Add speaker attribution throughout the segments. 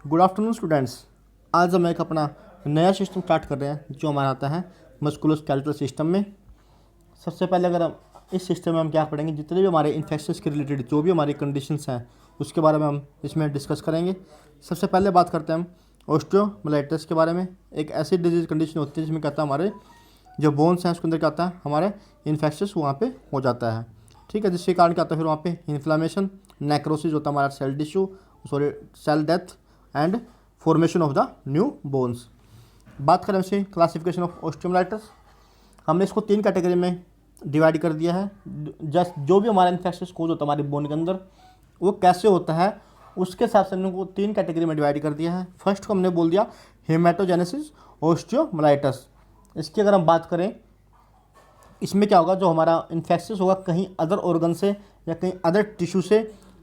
Speaker 1: Good afternoon students. आज हम एक अपना नया सिस्टम स्टार्ट कर रहे हैं जो हमारा आता है मस्कुलोस्केलेटल सिस्टम में। सबसे पहले अगर हम इस सिस्टम में हम क्या पढ़ेंगे, जितने भी हमारे इन्फेक्शंस के रिलेटेड जो भी हमारी कंडीशंस हैं उसके बारे में हम इसमें डिस्कस करेंगे। सबसे पहले बात करते हैं हम ऑस्टियोमाइलाइटिस के बारे में। एक ऐसी डिजीज कंडीशन होती है जिसमें क्या होता है, हमारे जो बोन्स हैं उसके अंदर क्या होता है, हमारे इन्फेक्शंस वहाँ पे हो जाता है। ठीक है, जिसके कारण क्या होता है, फिर वहाँ पे इन्फ्लामेशन, नेक्रोसिस होता है हमारा cell tissue, sorry cell death and formation of the new bones. बात करें इसकी क्लासिफिकेशन ऑफ ऑस्टियोमाइलाइटिस, हमने इसको 3 कैटेगरी में डिवाइड कर दिया है। जस्ट जो भी हमारा इन्फेक्शन कोज होता है हमारी बोन के अंदर वो कैसे होता है उसके हिसाब से हमने को 3 कैटेगरी में डिवाइड कर दिया है। फर्स्ट को हमने बोल दिया हेमाटोजेनेसिस ऑस्टियोमाइलाइटिस। इसकी अगर हम बात करें, इसमें क्या होगा, जो हमारा इन्फेक्शन होगा कहीं अदर ऑर्गन से या कहीं अदर टिश्यू से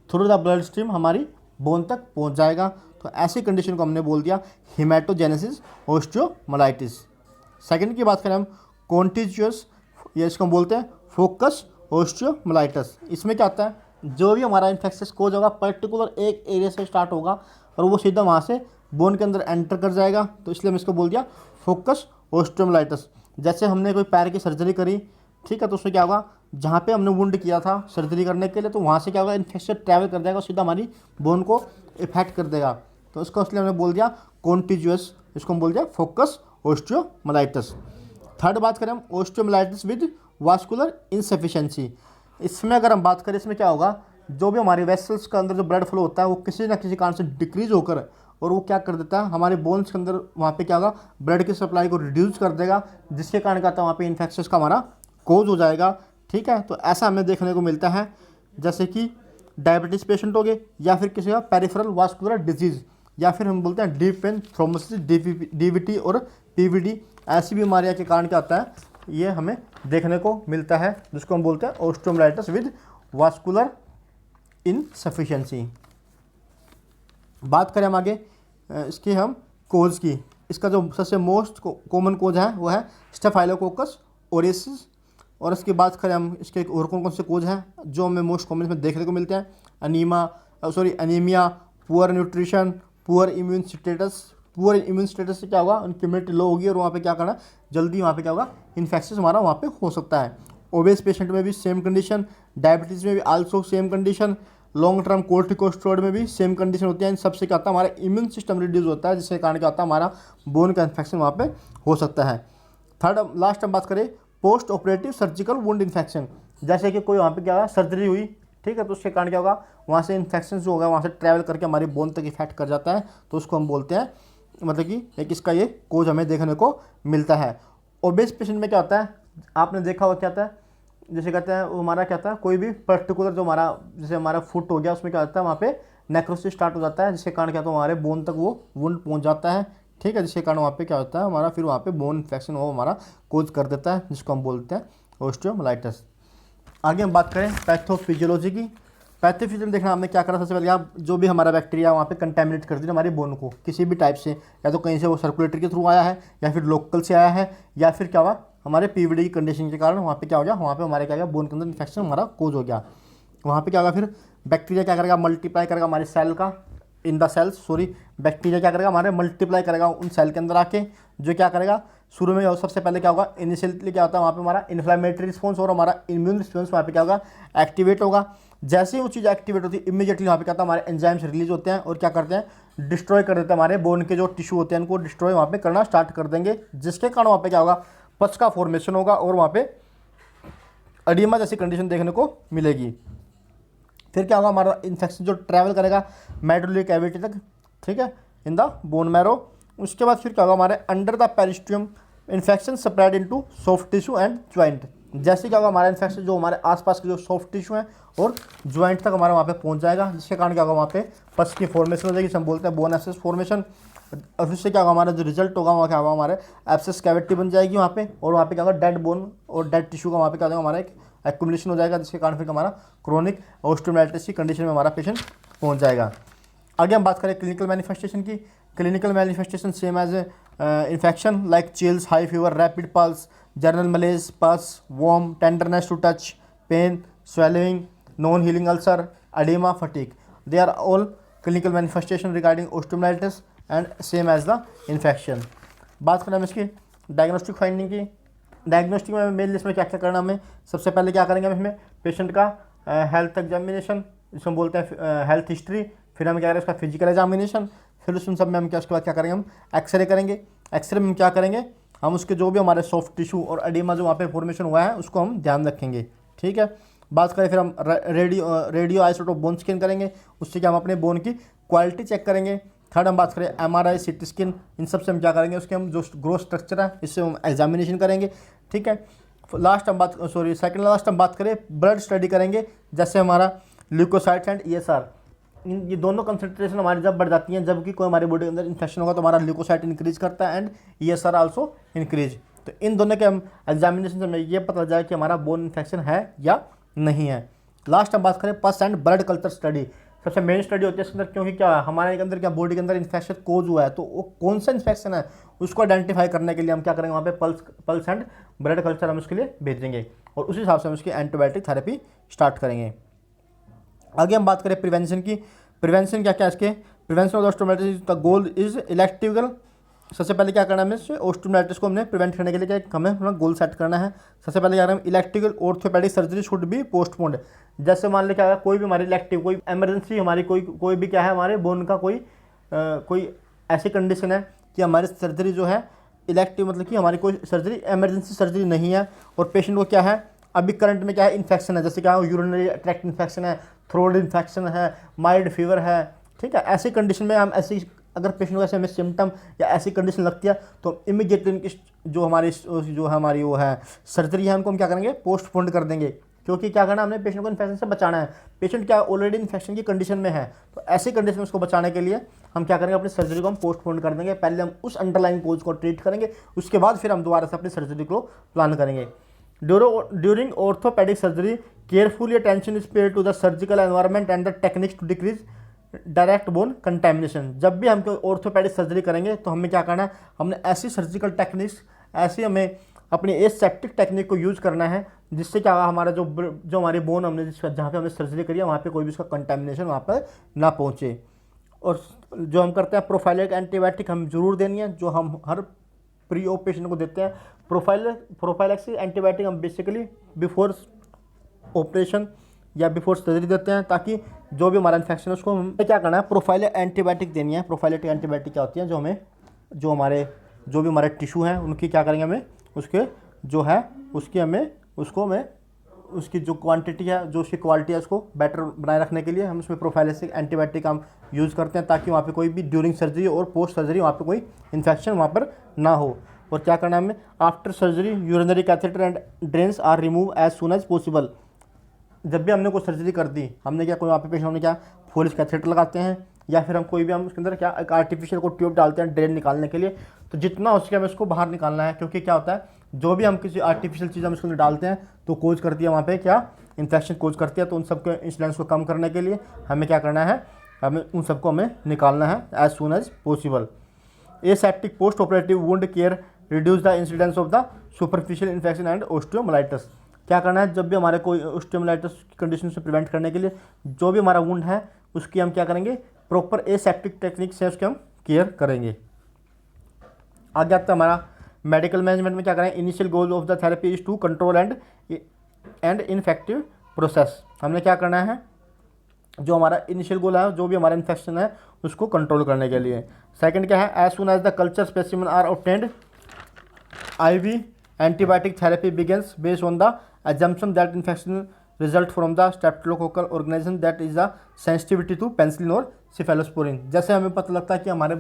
Speaker 1: थ्रू द ब्लड स्ट्रीम हमारी बोन तक पहुंच जाएगा। तो ऐसी कंडीशन को हमने बोल दिया हेमाटोजेनेसिस ऑस्टियोमाइलाइटिस। सेकंड की बात करें हम कॉन्टिजियस, या इसको हम बोलते हैं फोकस ऑस्टियोमाइलाइटिस। इसमें क्या होता है, जो भी हमारा इन्फेक्शन कोज होगा पर्टिकुलर एक एरिया से स्टार्ट होगा और वो सीधा वहाँ से बोन के अंदर एंटर कर जाएगा, तो इसलिए हम इसको बोल दिया फोकस ऑस्टियोमाइलाइटिस। जैसे हमने कोई पैर की सर्जरी करी, ठीक है, तो उसमें क्या होगा, जहाँ पे हमने वुंड किया था सर्जरी करने के लिए, तो वहाँ से क्या होगा, इन्फेक्शन ट्रैवल कर जाएगा सीधा हमारी बोन को इफेक्ट कर देगा। तो इसको इसलिए हमने बोल दिया कॉन्टिजियस, इसको हम बोल दिया फोकस ऑस्टियोमाइलाइटिस। थर्ड बात करें हम ऑस्टियोमाइलाइटिस विद वास्कुलर इनसफिशिएंसी। इसमें अगर हम बात करें, इसमें क्या होगा, जो भी हमारे वेसल्स के अंदर जो ब्लड फ्लो होता है वो किसी ना किसी कारण से डिक्रीज होकर और वो क्या कर देता है, हमारे बोन्स के अंदर वहाँ पे क्या होगा, ब्लड की सप्लाई को रिड्यूस कर देगा, जिसके कारण क्या होता है, वहाँ पे इन्फेक्शन का हमारा कोज हो जाएगा। ठीक है, तो ऐसा हमें देखने को मिलता है जैसे कि डायबिटीज़ पेशेंट हो गए, या फिर किसी का पेरिफेरल वास्कुलर डिजीज़, या फिर हम बोलते हैं डीप वेन थ्रोम्बोसिस, डीवीटी और पीवीडी। ऐसी बीमारियां के कारण क्या होता है, ये हमें देखने को मिलता है, जिसको हम बोलते हैं ऑस्टियोमाइलाइटिस विद वास्कुलर इनसफिशिएंसी। बात करें हम आगे इसकी हम कोज की, इसका जो सबसे मोस्ट कॉमन कोज है वो है स्टेफाइलोकोकस ओरियसिस। और इसकी बात करें हम, इसके और कौन कौन से कोज हैं जो हमें मोस्ट कॉमन इसमें देखने को मिलते हैं, anaemia, poor nutrition, poor immune status. Poor immune status से क्या होगा, उनकी इम्यूनिटी लो होगी और वहाँ पे क्या करना, जल्दी वहाँ पे क्या होगा, इन्फेक्शन हमारा वहाँ पे हो सकता है। ओबेस पेशेंट में भी सेम कंडीशन, डायबिटीज़ में भी also same condition, long term corticosteroid में भी सेम कंडीशन होती है। इन सबसे क्या होता है, हमारा इम्यून सिस्टम रिड्यूस होता है, जिसके कारण क्या होता है, हमारा बोन का इन्फेक्शन वहाँ पे हो सकता है। थर्ड लास्ट हम बात करें post operative surgical wound infection. जैसे कि कोई वहाँ पे क्या हुआ, सर्जरी हुई, ठीक है, तो उसके कारण क्या होगा, वहाँ से इन्फेक्शन जो होगा वहाँ से ट्रैवल करके हमारी बोन तक इफेक्ट कर जाता है, तो उसको हम बोलते हैं, मतलब कि एक इसका ये कोज हमें देखने को मिलता है। ओबेस पेशेंट में क्या होता है, आपने देखा हुआ क्या होता है, जैसे कहते हैं वो हमारा क्या होता है, कोई भी पर्टिकुलर जो हमारा जैसे हमारा फुट हो गया उसमें क्या होता है, वहाँ पे नेक्रोसिस स्टार्ट हो जाता है, जिसके कारण क्या होता है, हमारे बोन तक वो वुंड पहुँच जाता है। ठीक है, जिसके कारण वहाँ पे क्या होता है, हमारा फिर वहाँ पे बोन इन्फेक्शन वो हमारा कोज कर देता है, जिसको हम बोलते हैं ऑस्टियोमाइलाइटिस। आगे हम बात करें पैथोफिजियोलॉजी की। पैथोफिजियोलॉजी देखना हमने क्या करा, सबसे पहले आप जो भी हमारा बैक्टीरिया वहाँ पे कंटेमिनेट कर दिया हमारी बोन को किसी भी टाइप से, या तो कहीं से वो सर्कुलेटरी के थ्रू आया है, या फिर लोकल से आया है, या फिर क्या हुआ, हमारे पीवीडी की कंडीशन के कारण वहाँ पे क्या हो गया, वहाँ पे हमारे क्या गया, बोन के अंदर इन्फेक्शन हमारा कोज हो गया। वहाँ पे क्या होगा, फिर बैक्टीरिया क्या करेगा, मल्टीप्लाई करेगा हमारे सेल का in the cells, sorry bacteria क्या करेगा, हमारे मल्टीप्लाई करेगा उन सेल के अंदर आके, जो क्या करेगा, शुरू में सबसे पहले क्या होगा, इनिशियली क्या होता है, वहाँ पे हमारा इन्फ्लेमेटरी रिस्पॉन्स और हमारा इम्यून रिस्पॉन्स वहाँ पे क्या होगा, एक्टिवेट होगा। जैसे ही वो चीज़ एक्टिवेट होती है इमीडिएटली वहाँ पे क्या होता है, हमारे एंजाइम्स रिलीज होते हैं और क्या करते हैं, डिस्ट्रॉय कर देते हैं, हमारे बोन के जो टिश्यू होते हैं उनको डिस्ट्रॉय वहाँ पे करना स्टार्ट कर देंगे, जिसके कारण वहाँ पे क्या होगा, पस का फॉर्मेशन होगा और वहाँ पे एडिमा जैसी कंडीशन देखने को मिलेगी। फिर क्या होगा, हमारा इन्फेक्शन जो ट्रैवल करेगा मेडुलरी कैविटी तक, ठीक है, इन द बोन मैरो। उसके बाद फिर क्या होगा, हमारे under the periosteum infection spread into soft tissue and joint. जैसे क्या होगा, हमारा इन्फेक्शन जो हमारे आसपास के जो सॉफ्ट टिश्यू है और ज्वाइंट तक हमारा वहाँ पे पहुँच जाएगा, जिसके कारण क्या होगा, वहाँ पे पस की फॉर्मेशन हो जाएगी, जिसे हम बोलते हैं बोन एब्सेस फॉर्मेशन। और उससे क्या होगा, हमारा जो रिजल्ट होगा वहाँ क्या होगा, हमारे एब्सेस कैविटी बन जाएगी वहाँ पे, और वहाँ पे क्या होगा, डेड बोन और डेड टिश्यू का वहाँ पे क्या होगा, हमारा एक एक्यूमुलेशन हो जाएगा, जिसके कारण फिर हमारा क्रोनिक ऑस्टियोमाइलाइटिस की कंडीशन में हमारा पेशेंट पहुंच जाएगा। आगे हम बात करें क्लिनिकल मैनिफेस्टेशन की। Clinical manifestation same as infection like chills, high fever, rapid pulse, general malaise, pus, warm, tenderness to touch, pain, swelling, non healing ulcer, oedema, fatigue, they are all clinical manifestation regarding osteomyelitis and same as the infection. बात करें हम इसकी diagnostic finding की। Diagnostic में mainly इसमें क्या क्या करना हमें, सबसे पहले क्या करेंगे हम इसमें पेशेंट का हेल्थ एग्जामिनेशन, जिसको बोलते हैं हेल्थ हिस्ट्री, फिर हम क्या करेंगे उसका फिजिकल एग्जामिनेशन, फिर उस सब में हम क्या उसके बाद क्या करेंगे हम एक्सरे करेंगे। एक्सरे में हम क्या करेंगे, हम उसके जो भी हमारे सॉफ्ट टिश्यू और एडिमा जो वहाँ पे फॉर्मेशन हुआ है उसको हम ध्यान रखेंगे, ठीक है। बात करें फिर हम रेडियो आइसोटोप बोन स्कैन करेंगे, उससे क्या हम अपने बोन की क्वालिटी चेक करेंगे। थर्ड हम बात करें एमआरआई, सीटी स्कैन, इन सब से हम क्या करेंगे उसके हम जो ग्रोथ स्ट्रक्चर है इससे हम एग्जामिनेशन करेंगे, ठीक है। सेकंड लास्ट हम बात करें ब्लड स्टडी करेंगे, जैसे हमारा ल्यूकोसाइट्स एंड ईएसआर, ये दोनों कंसंट्रेशन हमारी जब बढ़ जाती हैं, जबकि कोई हमारी बॉडी के अंदर इन्फेक्शन होगा तो हमारा ल्यूकोसाइट इंक्रीज करता है एंड ईएसआर आल्सो इंक्रीज। तो इन दोनों के हम एग्जामिनेशन से हमें ये पता चल जाए कि हमारा बोन इन्फेक्शन है या नहीं है। लास्ट हम बात करें पस एंड ब्लड कल्चर स्टडी, सबसे मेन स्टडी होती है इसके अंदर, क्योंकि क्या हमारे अंदर क्या बॉडी के अंदर इन्फेक्शन कोज हुआ है तो वो कौन सा इन्फेक्शन है उसको आइडेंटिफाई करने के लिए हम क्या करेंगे, वहाँ पे पल्स एंड ब्लड कल्चर हम उसके लिए भेजेंगे और उस हिसाब से हम उसकी एंटीबायोटिक थेरेपी स्टार्ट करेंगे। आगे हम बात करें प्रिवेंशन की। प्रिवेंशन क्या क्या इसके, prevention of osteomyelitis the goal is electrical. सबसे पहले क्या करना है हमें ऑस्टियोमाइलिटिस को हमने प्रिवेंट करने के लिए क्या हमें अपना गोल सेट करना है। सबसे पहले क्या करें, electrical orthopaedic surgery should be postponed. जैसे मान ली क्या है, कोई भी हमारी इलेक्टिव कोई एमरजेंसी हमारी कोई भी क्या है हमारे बोन का कोई ऐसी कंडीशन है कि हमारी सर्जरी जो है इलेक्टिव, मतलब कि हमारी कोई सर्जरी एमरजेंसी सर्जरी नहीं है और पेशेंट को क्या है अभी करंट में क्या है इन्फेक्शन है, जैसे क्या यूरिनरी ट्रैक्ट इन्फेक्शन है, थ्रोट इन्फेक्शन है, माइल्ड फीवर है, ठीक है। ऐसी कंडीशन में हम ऐसी अगर पेशेंट को ऐसे हमें सिम्टम या ऐसी कंडीशन लगती है तो इमीडिएटली जो हमारी वो है सर्जरी है उनको हम क्या करेंगे पोस्टपोन कर देंगे, क्योंकि क्या करना हमने पेशेंट को इन्फेक्शन से बचाना है। पेशेंट क्या ऑलरेडी इन्फेक्शन की कंडीशन में है तो ऐसी कंडीशन में उसको बचाने के लिए हम क्या करेंगे अपनी सर्जरी को हम पोस्टपोन कर देंगे। पहले हम उस अंडरलाइन कोज को ट्रीट करेंगे, उसके बाद फिर हम दोबारा से अपनी सर्जरी को प्लान करेंगे। During orthopedic surgery, carefully attention is paid to the surgical environment and the techniques to decrease direct bone contamination. जब भी हम कोई ऑर्थोपेडिक सर्जरी करेंगे तो हमें क्या करना है, हमने ऐसी सर्जिकल टेक्निक्स, ऐसी हमें अपनी एसेप्टिक टेक्निक को यूज़ करना है जिससे क्या हमारा जो हमारी बोन हमने जहाँ पे हमने सर्जरी करी है वहाँ पे कोई भी उसका कंटेमिनेशन वहाँ पर ना पहुँचे। और जो हम करते हैं प्रोफाइलिक एंटीबायोटिक हम जरूर देनी है, जो हम हर प्री ऑप पेशेंट को देते हैं। प्रोफाइलैक्सिस एंटीबायोटिक हम बेसिकली बिफोर ऑपरेशन या बिफोर सर्जरी देते हैं, ताकि जो भी हमारा इन्फेक्शन है उसको हमें क्या करना है प्रोफाइलिक एंटीबायोटिक देनी है। प्रोफाइलिक एंटीबायोटिक क्या होती है, जो भी हमारे टिश्यू हैं उनकी क्या करेंगे हमें उसके जो है उसकी हमें उसकी जो क्वांटिटी है जो उसकी क्वालिटी है उसको बेटर बनाए रखने के लिए हम उसमें प्रोफाइलिक एंटीबायोटिक हम यूज़ करते हैं, ताकि वहाँ पे कोई भी ड्यूरिंग सर्जरी और पोस्ट सर्जरी वहाँ पे कोई इन्फेक्शन वहाँ पर ना हो। और क्या करना है हमें, after surgery urinary catheter and drains are remove as soon as possible. जब भी हमने कोई सर्जरी कर दी, हमने क्या कोई वहाँ पे पेशेंट हमने क्या फोलिस कैथेटर लगाते हैं या फिर हम कोई भी हम उसके अंदर क्या एक आर्टिफिशियल को ट्यूब डालते हैं ड्रेन निकालने के लिए, तो जितना हो सके हमें उसको बाहर निकालना है, क्योंकि क्या होता है जो भी हम किसी आर्टिफिशियल चीज़ हम उसके अंदर डालते हैं तो कोज करती है वहाँ पे क्या इन्फेक्शन कोज करती है। तो उन सबके इंसिडेंट्स को कम करने के लिए हमें क्या करना है, हमें उन सबको हमें निकालना है as soon as possible. Aseptic post operative wound care reduce the incidence of the superficial infection and osteomyelitis. क्या करना है, जब भी हमारे कोई ओस्टियोमाइलिटिस की कंडीशन से प्रिवेंट करने के लिए जो भी हमारा वुंड है उसकी हम क्या करेंगे प्रॉपर एसेप्टिक टेक्निक से उसकी हम केयर करेंगे। आगे आता है हमारा मेडिकल मैनेजमेंट में क्या करें, initial goal of the therapy is to control and infective process. हमने क्या करना है, जो हमारा इनिशियल गोल है जो भी हमारा इन्फेक्शन है उसको कंट्रोल करने के लिए। सेकंड क्या है, as soon as the culture specimen are obtained IV antibiotic therapy begins based on the assumption that infection result from the streptococcal organism that is the sensitivity to penicillin और cephalosporin। जैसे हमें पता लगता है कि हमारे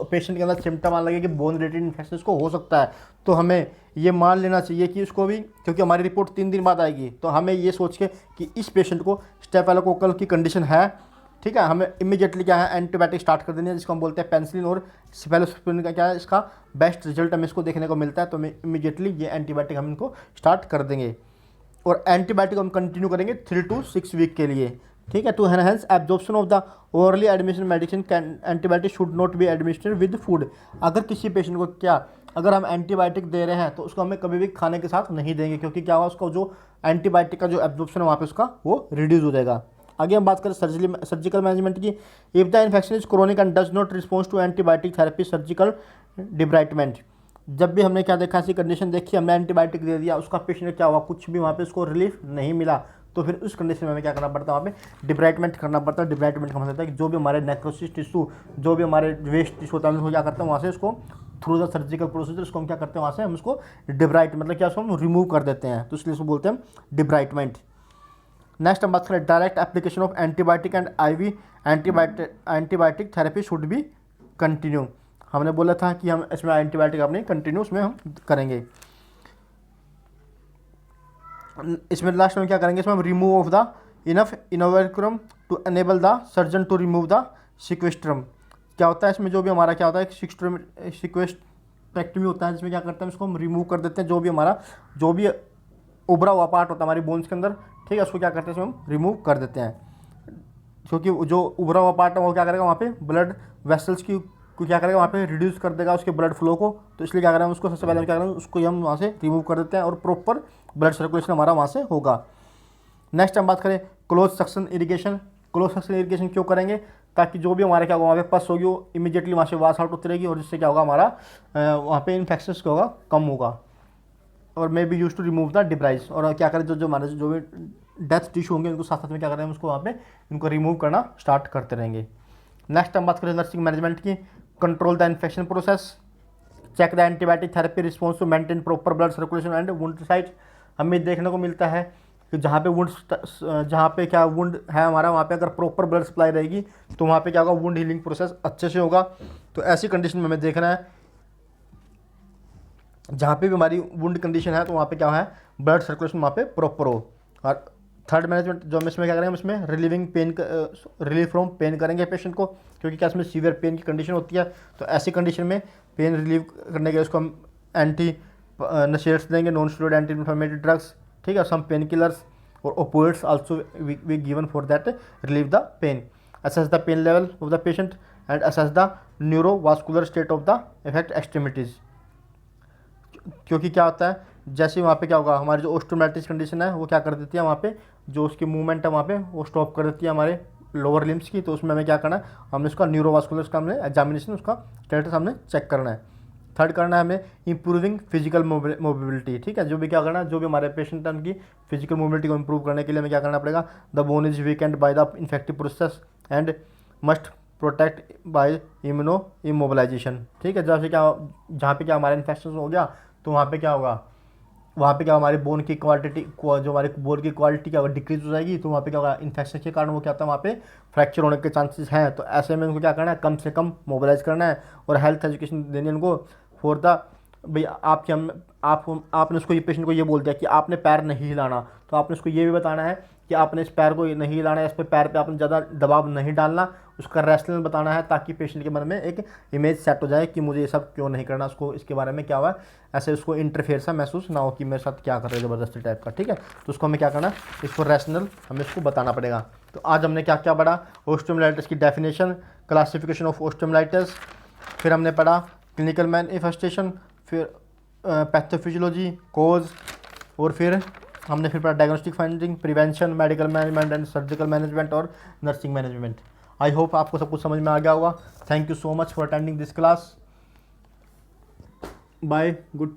Speaker 1: पेशेंट के अंदर सिम्टम आने लगे कि बोन रिलेटेड इन्फेक्शन उसको हो सकता है, तो हमें ये मान लेना चाहिए कि उसको भी, क्योंकि हमारी रिपोर्ट 3 दिन बाद आएगी, तो हमें ये सोच के कि इस पेशेंट को स्टेफिलोकोकल की कंडीशन है, ठीक है, हमें इमीडिएटली क्या है एंटीबायोटिक स्टार्ट कर देनी है, जिसको हम बोलते हैं पेनिसिलिन और सेफेलोस्पोरिन का क्या है इसका बेस्ट रिजल्ट हमें इसको देखने को मिलता है, तो हमें इमीडिएटली ये एंटीबायोटिक हम इनको स्टार्ट कर देंगे। और एंटीबायोटिक हम कंटिन्यू करेंगे 3 to 6 वीक के लिए, ठीक है। To enhance absorption of the orally admission medicine antibiotic should not be administered with food. अगर किसी पेशेंट को अगर हम एंटीबायोटिक दे रहे हैं तो उसको हमें कभी भी खाने के साथ नहीं देंगे, क्योंकि क्या होगा उसका जो एंटीबायोटिक का जो एब्जॉर्प्शन है वहाँ पे उसका वो रिड्यूस हो जाएगा। आगे हम बात करें सर्जिकल मैनेजमेंट की। If the infection is chronic and does not response to antibiotic therapy, surgical debridement. जब भी हमने क्या देखा, ऐसी कंडीशन देखी, हमने एंटीबायोटिक दे दिया, उसका पेशेंट क्या हुआ, कुछ भी वहाँ पे उसको रिलीफ नहीं मिला, तो फिर उस कंडीशन में हमें क्या करना पड़ता है, वहाँ पे डिब्राइटमेंट करना पड़ता है। डिब्राइटमेंट का मतलब है कि जो भी हमारे नेक्रोसिस टिश्यू, जो भी हमारे वेस्ट टिश्यू होता है, हम क्या करते हैं वहाँ से उसको थ्रू द सर्जिकल प्रोसीजर उसको हम क्या करते हैं, वहाँ से हम उसको डिब्राइट मतलब क्या, उसको हम रिमूव कर देते हैं, तो इसलिए उसको बोलते हैं डिब्राइटमेंट। नेक्स्ट हम बात करें direct application of antibiotic and IV antibiotic therapy should be continue. हमने बोला था कि हम इसमें एंटीबायोटिक अपने कंटिन्यू उसमें हम करेंगे। इसमें लास्ट में क्या करेंगे, इसमें हम रिमूव ऑफ द इनफ involucrum to enable the surgeon to remove the sequestrum. क्या होता है इसमें, जो भी हमारा क्या होता है, सिक्वेस्ट्रेक्टमी होता है, जिसमें क्या करते हैं उसको हम रिमूव कर देते हैं, जो भी उभरा हुआ पार्ट होता है हमारी बोन्स के अंदर, ठीक है, उसको क्या करते हैं इसमें हम रिमूव कर देते हैं। क्योंकि जो उभरा हुआ पार्ट है वो क्या करेगा, वहाँ पे ब्लड वेसल्स को क्या करेगा, वहाँ पे रिड्यूस कर देगा उसके ब्लड फ्लो को, तो इसलिए क्या करें हम उसको सबसे पहले क्या करें, उसको हम वहाँ से रिमूव कर देते हैं और प्रॉपर ब्लड सर्कुलेशन हमारा वहाँ से होगा। नेक्स्ट हम बात करें close section irrigation. Close section irrigation क्यों करेंगे, ताकि जो भी हमारे क्या होगा, वहाँ पे पस होगी वो इमीडिएटली वहाँ से वाश आउट होती रहेगी, और जिससे क्या होगा हमारा वहाँ पे इन्फेक्शन क्या होगा, कम होगा। और may be use to remove the debris, और क्या करें, जो हमारे जो भी डेथ टिश्यू होंगे उनको साथ साथ में क्या करें, उसको वहाँ पे इनको रिमूव करना स्टार्ट करते रहेंगे। नेक्स्ट हम बात करें नर्सिंग मैनेजमेंट की। Control the infection process, check the antibiotic therapy response to maintain proper blood circulation and wound site. हमें देखने को मिलता है कि जहाँ पे क्या वुंड है हमारा, वहाँ पे अगर प्रॉपर ब्लड सप्लाई रहेगी तो वहाँ पे क्या होगा, वुंड हीलिंग प्रोसेस अच्छे से होगा। तो ऐसी कंडीशन में हमें देखना है, जहाँ पे भी हमारी वुंड कंडीशन है तो वहाँ पे क्या है, ब्लड सर्कुलेशन वहाँ पे प्रॉपर हो। और थर्ड मैनेजमेंट जो हम इसमें क्या करेंगे, हम इसमें रिलीफ फ्रॉम पेन करेंगे पेशेंट को, क्योंकि क्या इसमें सीवियर पेन की कंडीशन होती है। तो ऐसी कंडीशन में पेन रिलीव करने के लिए उसको हम एंटी नशेट्स देंगे, non steroid anti inflammatory drugs, ठीक है, सम पेन किलर्स और opioids also we given for that relieve the pain. Assess the pain level of the patient and assess the neurovascular state of the effect extremities. क्योंकि क्या होता है, जैसे वहाँ पे क्या होगा, हमारी जो ऑस्टियोमाइलिटिस कंडीशन है वो क्या कर देती है, वहाँ पे जो उसकी मूवमेंट है वहाँ पे वो स्टॉप कर देती है हमारे लोअर लिम्स की। तो उसमें हमें क्या करना है, हमने उसका न्यूरोवास्कुलर का हमने एग्जामिनेशन उसका स्टेटस हमने चेक करना है। थर्ड करना है हमें इंप्रूविंग फिजिकल मोबिलिटी, ठीक है, जो भी क्या करना है, जो भी हमारे पेशेंट है उनकी फिजिकल मोबिलिटी को इंप्रूव करने के लिए हमें क्या करना पड़ेगा, the bone is weakened by the infective process and must protect by immuno immobilization, ठीक है। जैसे क्या, जहाँ पे क्या हमारा इन्फेक्शन हो गया तो वहाँ पे क्या होगा, वहाँ पे क्या हमारी बोन की क्वालिटी, जो हमारी बोन की क्वालिटी क्या होगा, डिक्रीज हो जाएगी। तो वहाँ पे क्या होगा, इन्फेक्शन के कारण वो क्या होता है, वहाँ पे फ्रैक्चर होने के चांसेस हैं। तो ऐसे में उनको क्या करना है, कम से कम मोबिलाइज करना है और हेल्थ एजुकेशन देनी है उनको फॉर द, भाई आपने उसको, ये पेशेंट को ये बोल दिया कि आपने पैर नहीं हिलाना, तो आपने उसको ये भी बताना है कि आपने इस पैर को नहीं हिलाना है, इस पर पैर पे आपने ज़्यादा दबाव नहीं डालना, उसका रेशनल बताना है, ताकि पेशेंट के मन में एक इमेज सेट हो जाए कि मुझे ये सब क्यों नहीं करना, उसको इसके बारे में क्या हुआ, ऐसे उसको इंटरफेयर सा महसूस ना हो कि मेरे साथ क्या कर रहे हैं ज़बरदस्ती टाइप का, ठीक है। तो उसको हमें क्या करना है, इसको रेशनल हमें इसको बताना पड़ेगा। तो आज हमने क्या क्या पढ़ा, ऑस्टियोमाइलिटिस की डेफिनेशन, क्लासिफिकेशन ऑफ ऑस्टियोमाइलिटिस, फिर हमने पढ़ा क्लिनिकल मैनिफेस्टेशन, फिर पैथोफिजियोलॉजी, कोज, और फिर हमने पढ़ा diagnostic finding, prevention, medical management and surgical management और नर्सिंग मैनेजमेंट। आई होप आपको सब कुछ समझ में आ गया होगा। Thank you so much for attending this class. Bye, good.